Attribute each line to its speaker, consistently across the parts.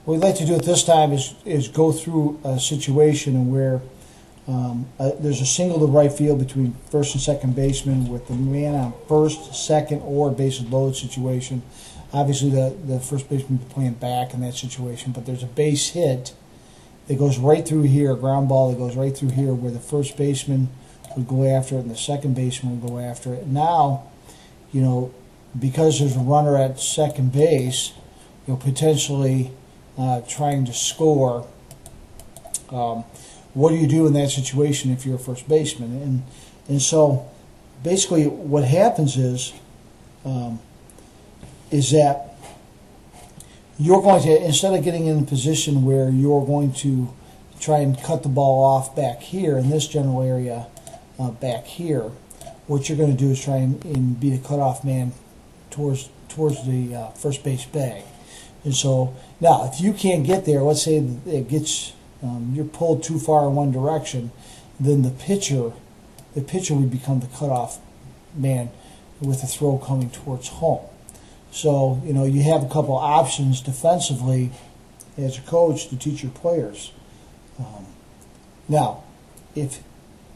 Speaker 1: What we'd like to do at this time is go through a situation where there's a single to right field between first and second baseman with the man on first, second, or bases loaded situation. Obviously, the first baseman would be playing back in that situation, but there's a base hit that goes right through here, a ground ball that goes right through here where the first baseman would go after it and the second baseman would go after it. Now, because there's a runner at second base, potentially trying to score. What do you do in that situation if you're a first baseman? And so basically what happens is that you're going to, instead of getting in a position where you're going to try and cut the ball off back here in this general area back here, what you're going to do is try and be the cutoff man towards the first base bag. And so now, if you can't get there, let's say it gets you're pulled too far in one direction, then the pitcher would become the cutoff man with the throw coming towards home. So you have a couple options defensively as a coach to teach your players. Now, if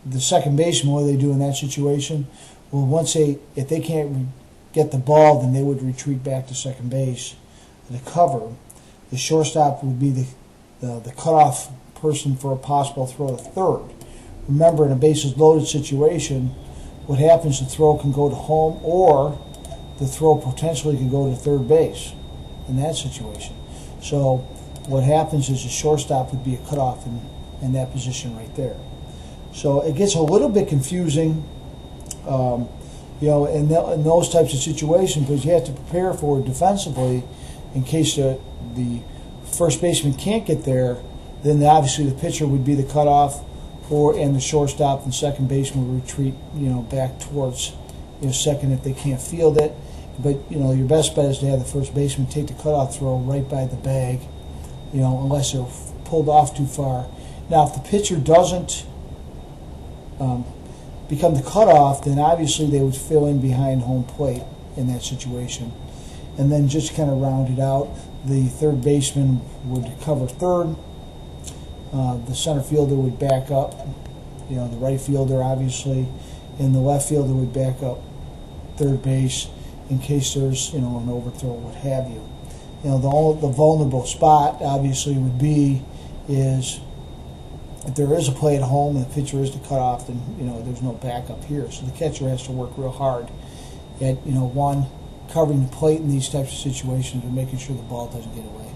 Speaker 1: the second baseman, what do they do in that situation? Well, if they can't get the ball, then they would retreat back to second base to cover. The shortstop would be the cutoff person for a possible throw to third. Remember, in a bases loaded situation, what happens, the throw can go to home or the throw potentially can go to third base in that situation. So what happens is the shortstop would be a cutoff in that position right there. So it gets a little bit confusing in those types of situations, because you have to prepare for it defensively in case the first baseman can't get there. Then obviously the pitcher would be the cutoff, and the shortstop and second baseman would retreat, back towards second if they can't field it. But your best bet is to have the first baseman take the cutoff throw right by the bag, unless they're pulled off too far. Now, if the pitcher doesn't become the cutoff, then obviously they would fill in behind home plate in that situation. And then just kind of round it out, the third baseman would cover third, the center fielder would back up, the right fielder obviously, and the left fielder would back up third base in case there's an overthrow, what have you. The vulnerable spot obviously would be is if there is a play at home and the pitcher is the cutoff, then there's no backup here. So the catcher has to work real hard at covering the plate in these types of situations and making sure the ball doesn't get away.